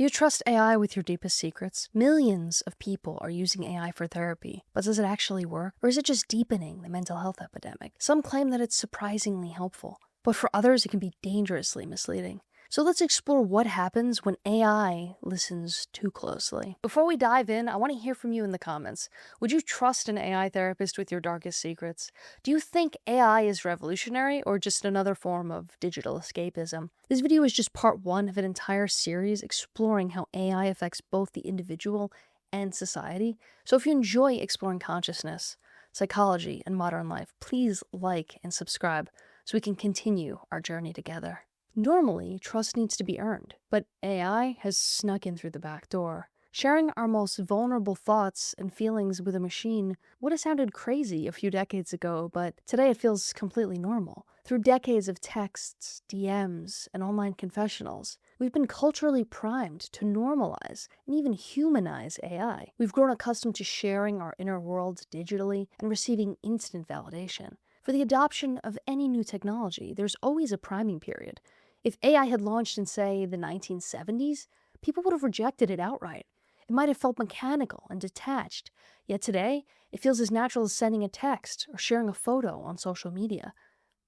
Do you trust AI with your deepest secrets? Millions of people are using AI for therapy, but does it actually work? Or is it just deepening the mental health epidemic? Some claim that it's surprisingly helpful, but for others, it can be dangerously misleading. So let's explore what happens when AI listens too closely. Before we dive in, I want to hear from you in the comments. Would you trust an AI therapist with your darkest secrets? Do you think AI is revolutionary or just another form of digital escapism? This video is just part one of an entire series exploring how AI affects both the individual and society. So if you enjoy exploring consciousness, psychology, and modern life, please like and subscribe so we can continue our journey together. Normally, trust needs to be earned, but AI has snuck in through the back door. Sharing our most vulnerable thoughts and feelings with a machine would have sounded crazy a few decades ago, but today it feels completely normal. Through decades of texts, DMs, and online confessionals, we've been culturally primed to normalize and even humanize AI. We've grown accustomed to sharing our inner world digitally and receiving instant validation. For the adoption of any new technology, there's always a priming period. If AI had launched in, say, the 1970s, people would have rejected it outright. It might have felt mechanical and detached, yet today, it feels as natural as sending a text or sharing a photo on social media.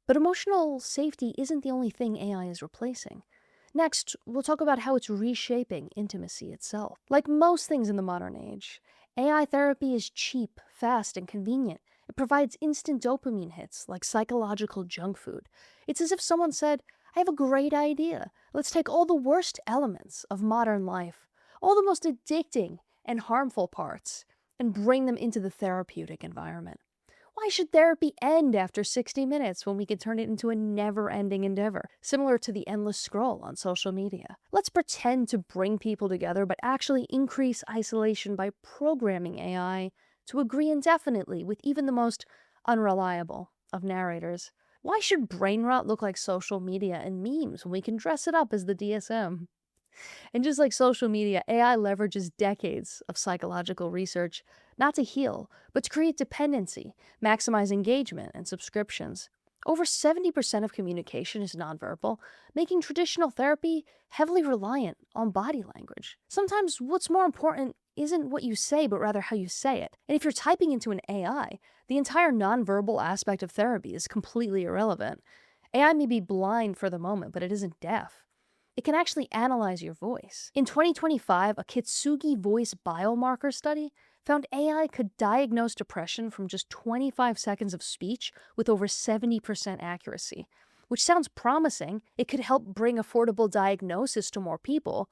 But emotional safety isn't the only thing AI is replacing. Next, we'll talk about how it's reshaping intimacy itself. Like most things in the modern age, AI therapy is cheap, fast, and convenient. It provides instant dopamine hits like psychological junk food. It's as if someone said, I have a great idea. Let's take all the worst elements of modern life, all the most addicting and harmful parts, and bring them into the therapeutic environment. Why should therapy end after 60 minutes when we can turn it into a never-ending endeavor, similar to the endless scroll on social media? Let's pretend to bring people together, but actually increase isolation by programming AI to agree indefinitely with even the most unreliable of narrators. Why should brain rot look like social media and memes when we can dress it up as the DSM? And just like social media, AI leverages decades of psychological research, not to heal, but to create dependency, maximize engagement and subscriptions. Over 70% of communication is nonverbal, making traditional therapy heavily reliant on body language. Sometimes what's more important isn't what you say, but rather how you say it. And if you're typing into an AI, the entire nonverbal aspect of therapy is completely irrelevant. AI may be blind for the moment, but it isn't deaf. It can actually analyze your voice. In 2025, a Kitsugi voice biomarker study found AI could diagnose depression from just 25 seconds of speech with over 70% accuracy. Which sounds promising. It could help bring affordable diagnosis to more people.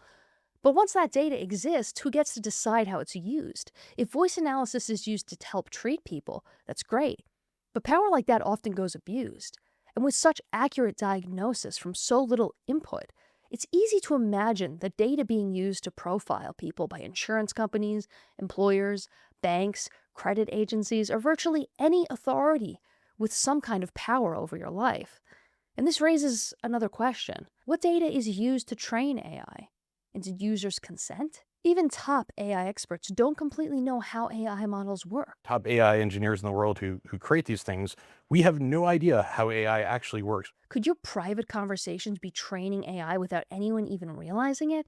But once that data exists, who gets to decide how it's used? If voice analysis is used to help treat people, that's great. But power like that often goes abused. And with such accurate diagnosis from so little input, it's easy to imagine the data being used to profile people by insurance companies, employers, banks, credit agencies, or virtually any authority with some kind of power over your life. And this raises another question. What data is used to train AI? And did users consent? Even top AI experts don't completely know how AI models work. Top AI engineers in the world who create these things, we have no idea how AI actually works. Could your private conversations be training AI without anyone even realizing it?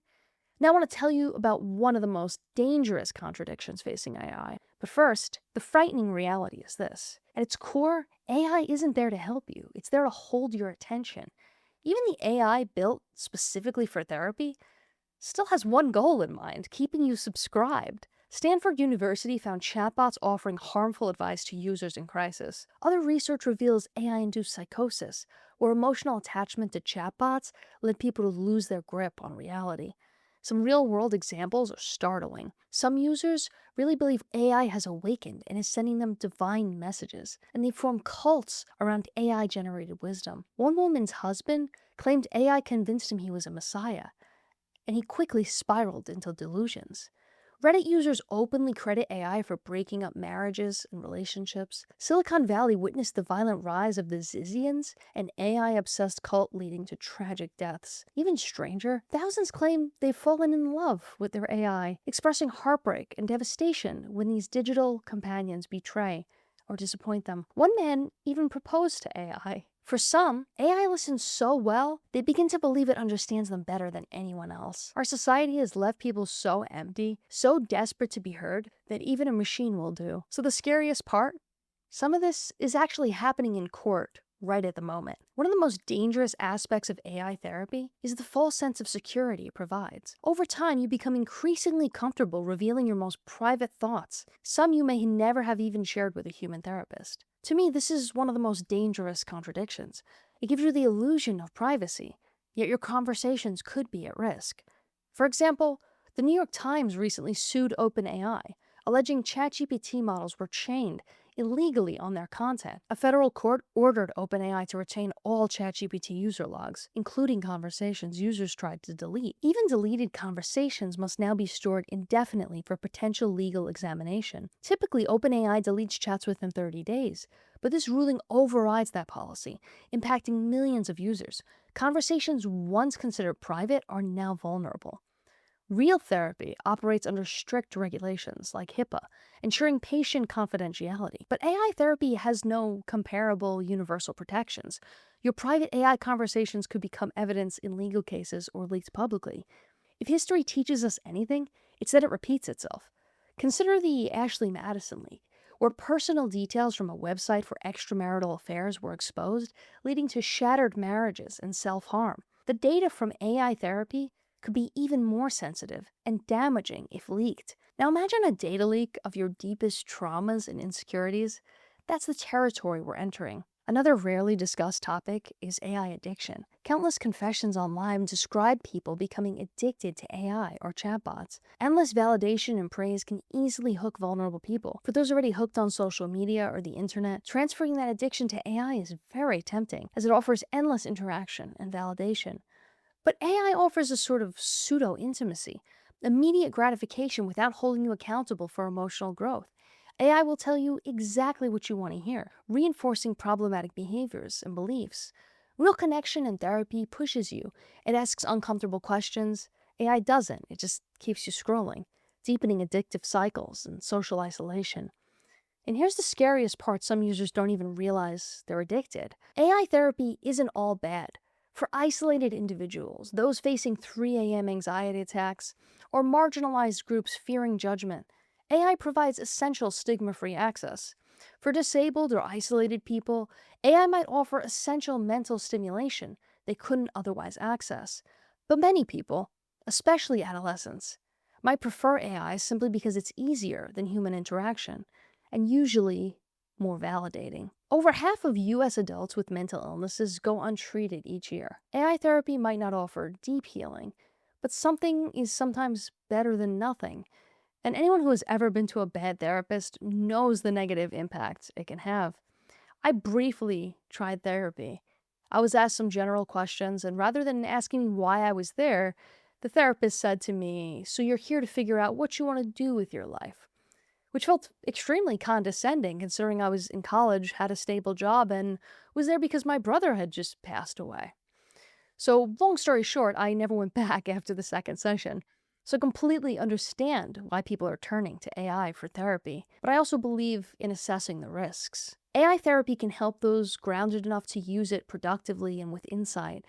Now I want to tell you about one of the most dangerous contradictions facing AI. But first, the frightening reality is this. At its core, AI isn't there to help you. It's there to hold your attention. Even the AI built specifically for therapy still has one goal in mind, keeping you subscribed. Stanford University found chatbots offering harmful advice to users in crisis. Other research reveals AI-induced psychosis, where emotional attachment to chatbots led people to lose their grip on reality. Some real-world examples are startling. Some users really believe AI has awakened and is sending them divine messages, and they form cults around AI-generated wisdom. One woman's husband claimed AI convinced him he was a messiah, and he quickly spiraled into delusions. Reddit users openly credit AI for breaking up marriages and relationships. Silicon Valley witnessed the violent rise of the Zizians, an AI-obsessed cult leading to tragic deaths. Even stranger, thousands claim they've fallen in love with their AI, expressing heartbreak and devastation when these digital companions betray or disappoint them. One man even proposed to AI. For some, AI listens so well, they begin to believe it understands them better than anyone else. Our society has left people so empty, so desperate to be heard, that even a machine will do. So the scariest part? Some of this is actually happening in court right at the moment. One of the most dangerous aspects of AI therapy is the false sense of security it provides. Over time, you become increasingly comfortable revealing your most private thoughts, some you may never have even shared with a human therapist. To me, this is one of the most dangerous contradictions. It gives you the illusion of privacy, yet your conversations could be at risk. For example, the New York Times recently sued OpenAI, alleging ChatGPT models were trained illegally on their content. A federal court ordered OpenAI to retain all ChatGPT user logs, including conversations users tried to delete. Even deleted conversations must now be stored indefinitely for potential legal examination. Typically, OpenAI deletes chats within 30 days, but this ruling overrides that policy, impacting millions of users. Conversations once considered private are now vulnerable. Real therapy operates under strict regulations like HIPAA, ensuring patient confidentiality. But AI therapy has no comparable universal protections. Your private AI conversations could become evidence in legal cases or leaked publicly. If history teaches us anything, it's that it repeats itself. Consider the Ashley Madison leak, where personal details from a website for extramarital affairs were exposed, leading to shattered marriages and self-harm. The data from AI therapy could be even more sensitive and damaging if leaked. Now imagine a data leak of your deepest traumas and insecurities. That's the territory we're entering. Another rarely discussed topic is AI addiction. Countless confessions online describe people becoming addicted to AI or chatbots. Endless validation and praise can easily hook vulnerable people. For those already hooked on social media or the internet, transferring that addiction to AI is very tempting, as it offers endless interaction and validation. But AI offers a sort of pseudo-intimacy, immediate gratification without holding you accountable for emotional growth. AI will tell you exactly what you want to hear, reinforcing problematic behaviors and beliefs. Real connection and therapy pushes you. It asks uncomfortable questions. AI doesn't. It just keeps you scrolling, deepening addictive cycles and social isolation. And here's the scariest part: some users don't even realize they're addicted. AI therapy isn't all bad. For isolated individuals, those facing 3 a.m. anxiety attacks, or marginalized groups fearing judgment, AI provides essential stigma-free access. For disabled or isolated people, AI might offer essential mental stimulation they couldn't otherwise access. But many people, especially adolescents, might prefer AI simply because it's easier than human interaction, and usually more validating. Over half of US adults with mental illnesses go untreated each year. AI therapy might not offer deep healing, but something is sometimes better than nothing. And anyone who has ever been to a bad therapist knows the negative impact it can have. I briefly tried therapy. I was asked some general questions, and rather than asking me why I was there, the therapist said to me, "So you're here to figure out what you want to do with your life?" Which felt extremely condescending considering I was in college, had a stable job, and was there because my brother had just passed away. So, long story short, I never went back after the second session. So, I completely understand why people are turning to AI for therapy, but I also believe in assessing the risks. AI therapy can help those grounded enough to use it productively and with insight,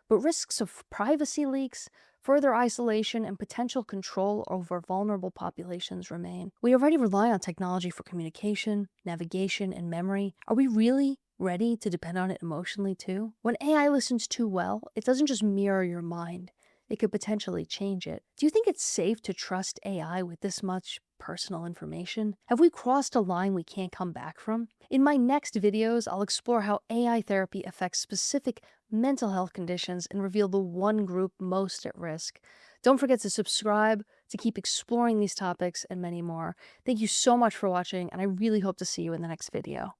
but risks of privacy leaks, further isolation, and potential control over vulnerable populations remain. We already rely on technology for communication, navigation, and memory. Are we really ready to depend on it emotionally too? When AI listens too well, it doesn't just mirror your mind, it could potentially change it. Do you think it's safe to trust AI with this much personal information? Have we crossed a line we can't come back from? In my next videos, I'll explore how AI therapy affects specific mental health conditions and reveal the one group most at risk. Don't forget to subscribe to keep exploring these topics and many more. Thank you so much for watching, and I really hope to see you in the next video.